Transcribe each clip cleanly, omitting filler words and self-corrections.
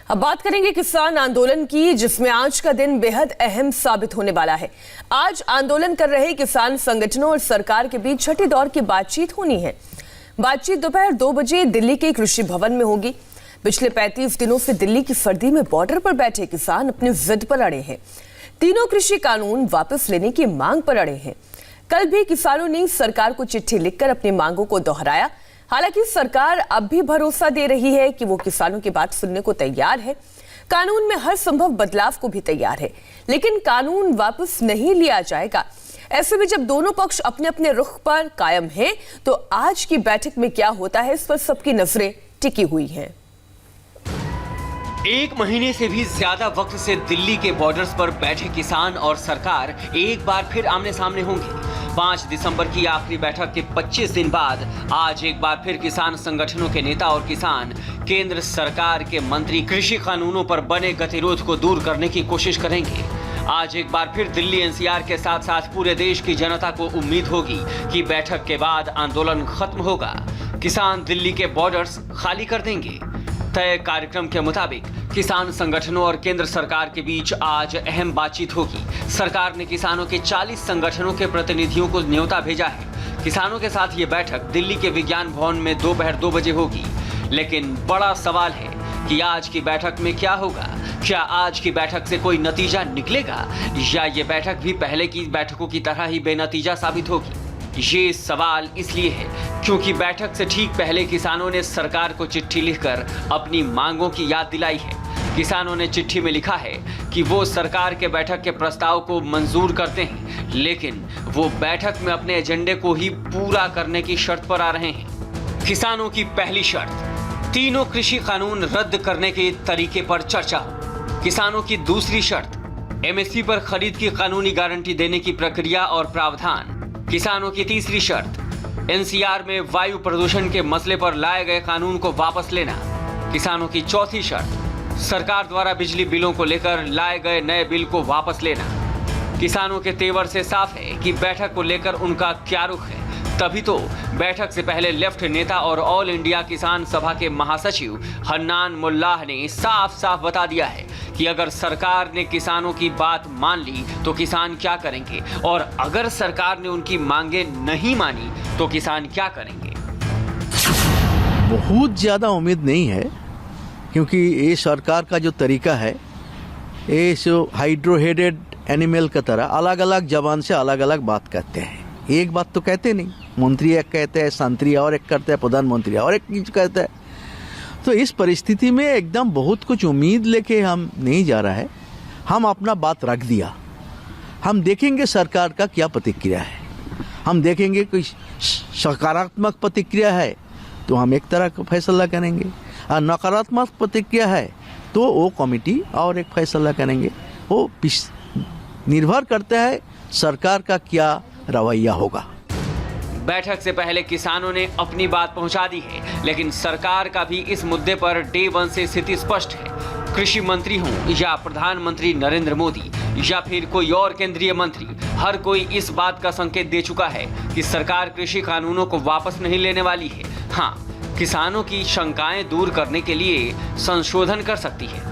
अब बात करेंगे किसान आंदोलन की, जिसमें आज का दिन बेहद अहम साबित होने वाला है। आज आंदोलन कर रहे किसान संगठनों और सरकार के बीच छठे दौर की बातचीत होनी है। बातचीत दोपहर 2 बजे दिल्ली के कृषि भवन में होगी। पिछले 35 दिनों से दिल्ली की सर्दी में बॉर्डर पर बैठे किसान अपनी जिद पर अड़े हैं। तीनों कृषि कानून वापस लेने की मांग पर अड़े हैं। कल भी किसानों ने सरकार को चिट्ठी लिखकर अपनी मांगों को दोहराया। हालांकि सरकार अब भी भरोसा दे रही है कि वो किसानों की बात सुनने को तैयार है, कानून में हर संभव बदलाव को भी तैयार है, लेकिन कानून वापस नहीं लिया जाएगा। ऐसे में जब दोनों पक्ष अपने अपने रुख पर कायम हैं, तो आज की बैठक में क्या होता है, इस पर सबकी नजरें टिकी हुई हैं। 1 महीने से भी ज्यादा वक्त से दिल्ली के बॉर्डर्स पर बैठे किसान और सरकार एक बार फिर आमने सामने होंगे। 5 दिसंबर की आखिरी बैठक के 25 दिन बाद आज एक बार फिर किसान संगठनों के नेता और किसान केंद्र सरकार के मंत्री कृषि कानूनों पर बने गतिरोध को दूर करने की कोशिश करेंगे। आज एक बार फिर दिल्ली एनसीआर के साथ साथ पूरे देश की जनता को उम्मीद होगी कि बैठक के बाद आंदोलन खत्म होगा, किसान दिल्ली के बॉर्डर्स खाली कर देंगे। तय कार्यक्रम के मुताबिक किसान संगठनों और केंद्र सरकार के बीच आज अहम बातचीत होगी। सरकार ने किसानों के 40 संगठनों के प्रतिनिधियों को न्योता भेजा है। किसानों के साथ ये बैठक दिल्ली के विज्ञान भवन में दोपहर 2 बजे होगी। लेकिन बड़ा सवाल है कि आज की बैठक में क्या होगा। क्या आज की बैठक से कोई नतीजा निकलेगा या ये बैठक भी पहले की बैठकों की तरह ही बेनतीजा साबित होगी? ये सवाल इसलिए है क्योंकि बैठक से ठीक पहले किसानों ने सरकार को चिट्ठी लिखकर अपनी मांगों की याद दिलाई है। किसानों ने चिट्ठी में लिखा है कि वो सरकार के बैठक के प्रस्ताव को मंजूर करते हैं, लेकिन वो बैठक में अपने एजेंडे को ही पूरा करने की शर्त पर आ रहे हैं। किसानों की पहली शर्त, तीनों कृषि कानून रद्द करने के तरीके पर चर्चा हो। किसानों की दूसरी शर्त, एमएसपी पर खरीद की कानूनी गारंटी देने की प्रक्रिया और प्रावधान। किसानों की तीसरी शर्त, एनसीआर में वायु प्रदूषण के मसले पर लाए गए कानून को वापस लेना। किसानों की चौथी शर्त, सरकार द्वारा बिजली बिलों को लेकर लाए गए नए बिल को वापस लेना। किसानों के तेवर से साफ है कि बैठक को लेकर उनका क्या रुख है। तभी तो बैठक से पहले लेफ्ट नेता और ऑल इंडिया किसान सभा के महासचिव हन्नान मुल्लाह ने साफ साफ बता दिया है कि अगर सरकार ने किसानों की बात मान ली तो किसान क्या करेंगे, और अगर सरकार ने उनकी मांगे नहीं मानी तो किसान क्या करेंगे। बहुत ज्यादा उम्मीद नहीं है, क्योंकि ये सरकार का जो तरीका है, ये जो हाइड्रोहेडेड एनिमल की तरह अलग अलग जबान से अलग अलग बात कहते हैं। एक बात तो कहते नहीं, मंत्री एक कहते हैं, संतरी और एक करते हैं, प्रधानमंत्री और एक चीज कहते हैं। तो इस परिस्थिति में एकदम बहुत कुछ उम्मीद लेके हम नहीं जा रहा है। हम अपना बात रख दिया। हम देखेंगे सरकार का क्या प्रतिक्रिया है। हम देखेंगे कोई सकारात्मक प्रतिक्रिया है तो हम एक तरह का फैसला करेंगे, और नकारात्मक प्रतिक्रिया है तो वो कमेटी और एक फैसला करेंगे। वो निर्भर करता है सरकार का क्या रवैया होगा। बैठक से पहले किसानों ने अपनी बात पहुंचा दी है, लेकिन सरकार का भी इस मुद्दे पर डे 1 से स्थिति स्पष्ट है। कृषि मंत्री हों या प्रधानमंत्री नरेंद्र मोदी या फिर कोई और केंद्रीय मंत्री, हर कोई इस बात का संकेत दे चुका है कि सरकार कृषि कानूनों को वापस नहीं लेने वाली है। हाँ, किसानों की शंकाएं दूर करने के लिए संशोधन कर सकती है।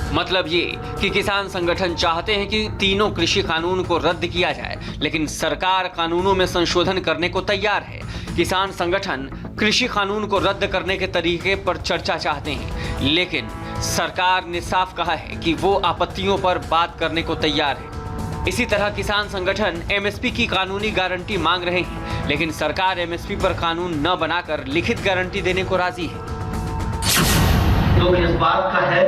मतलब ये कि किसान संगठन चाहते हैं कि तीनों कृषि कानून को रद्द किया जाए, लेकिन सरकार कानूनों में संशोधन करने को तैयार है। किसान संगठन कृषि कानून को रद्द करने के तरीके पर चर्चा चाहते हैं, लेकिन सरकार ने साफ कहा है कि वो आपत्तियों पर बात करने को तैयार है। इसी तरह किसान संगठन एमएसपी की कानूनी गारंटी मांग रहे हैं, लेकिन सरकार एमएसपी पर कानून न बनाकर लिखित गारंटी देने को राजी है। तो इस बात का है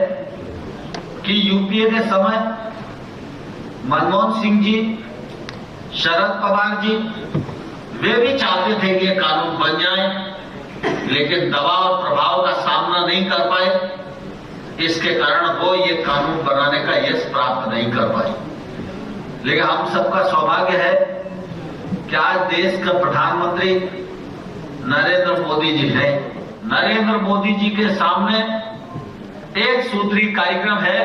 कि यूपीए के समय मनमोहन सिंह जी, शरद पवार जी, वे भी चाहते थे कि ये कानून बन जाए, लेकिन दबाव और प्रभाव का सामना नहीं कर पाए। इसके कारण वो ये कानून बनाने का यश प्राप्त नहीं कर पाए। लेकिन हम सबका सौभाग्य है कि आज देश का प्रधानमंत्री नरेंद्र मोदी जी हैं। नरेंद्र मोदी जी के सामने एक सूत्री कार्यक्रम है,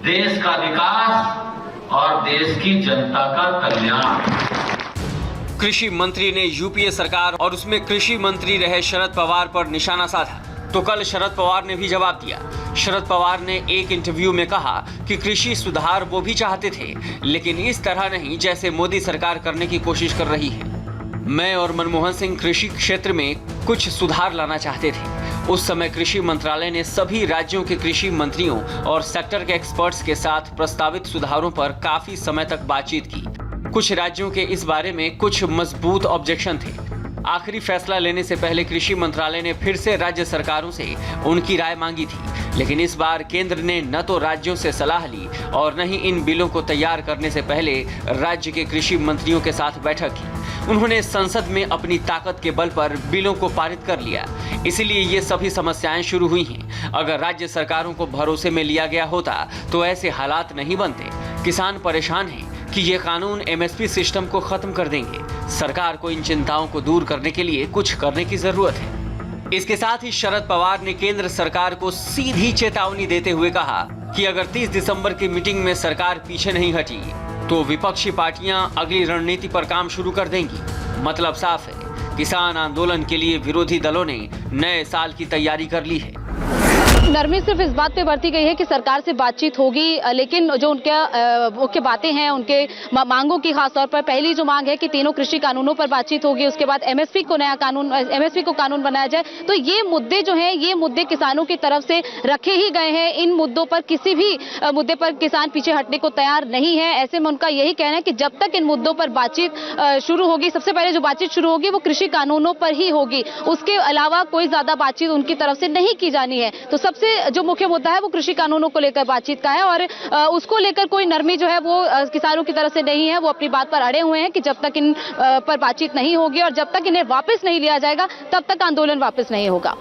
देश का विकास और देश की जनता का कल्याण। कृषि मंत्री ने यूपीए सरकार और उसमें कृषि मंत्री रहे शरद पवार पर निशाना साधा। तो कल शरद पवार ने भी जवाब दिया। शरद पवार ने एक इंटरव्यू में कहा कि कृषि सुधार वो भी चाहते थे, लेकिन इस तरह नहीं जैसे मोदी सरकार करने की कोशिश कर रही है। मैं और मनमोहन सिंह कृषि क्षेत्र में कुछ सुधार लाना चाहते थे। उस समय कृषि मंत्रालय ने सभी राज्यों के कृषि मंत्रियों और सेक्टर के एक्सपर्ट्स के साथ प्रस्तावित सुधारों पर काफी समय तक बातचीत की। कुछ राज्यों के इस बारे में कुछ मजबूत ऑब्जेक्शन थे। आखिरी फैसला लेने से पहले कृषि मंत्रालय ने फिर से राज्य सरकारों से उनकी राय मांगी थी, लेकिन इस बार केंद्र ने न तो राज्यों से सलाह ली और न ही इन बिलों को तैयार करने से पहले राज्य के कृषि मंत्रियों के साथ बैठक की। उन्होंने संसद में अपनी ताकत के बल पर बिलों को पारित कर लिया। इसीलिए ये सभी समस्याएं शुरू हुई हैं। अगर राज्य सरकारों को भरोसे में लिया गया होता तो ऐसे हालात नहीं बनते। किसान परेशान हैं कि ये कानून एमएसपी सिस्टम को खत्म कर देंगे। सरकार को इन चिंताओं को दूर करने के लिए कुछ करने की जरूरत है। इसके साथ ही शरद पवार ने केंद्र सरकार को सीधी चेतावनी देते हुए कहा कि अगर 30 दिसंबर की मीटिंग में सरकार पीछे नहीं हटी तो विपक्षी पार्टियां अगली रणनीति पर काम शुरू कर देंगी। मतलब साफ है, किसान आंदोलन के लिए विरोधी दलों ने नए साल की तैयारी कर ली है। नरमी सिर्फ इस बात पे बरती गई है कि सरकार से बातचीत होगी, लेकिन जो उनके मुख्य बातें हैं, उनके मांगों की खास तौर पर पहली जो मांग है कि तीनों कृषि कानूनों पर बातचीत होगी, उसके बाद एमएसपी को कानून बनाया जाए। तो ये मुद्दे जो हैं, ये मुद्दे किसानों की तरफ से रखे ही गए हैं। इन मुद्दों पर किसी भी मुद्दे पर किसान पीछे हटने को तैयार नहीं है। ऐसे में उनका यही कहना है कि जब तक इन मुद्दों पर बातचीत शुरू होगी, सबसे पहले जो बातचीत शुरू होगी वो कृषि कानूनों पर ही होगी। उसके अलावा कोई ज्यादा बातचीत उनकी तरफ से नहीं की जानी है। तो सबसे जो मुख्य मुद्दा है वो कृषि कानूनों को लेकर बातचीत का है और उसको लेकर कोई नरमी जो है वो किसानों की तरफ से नहीं है। वो अपनी बात पर अड़े हुए हैं कि जब तक इन पर बातचीत नहीं होगी और जब तक इन्हें वापस नहीं लिया जाएगा तब तक आंदोलन वापस नहीं होगा।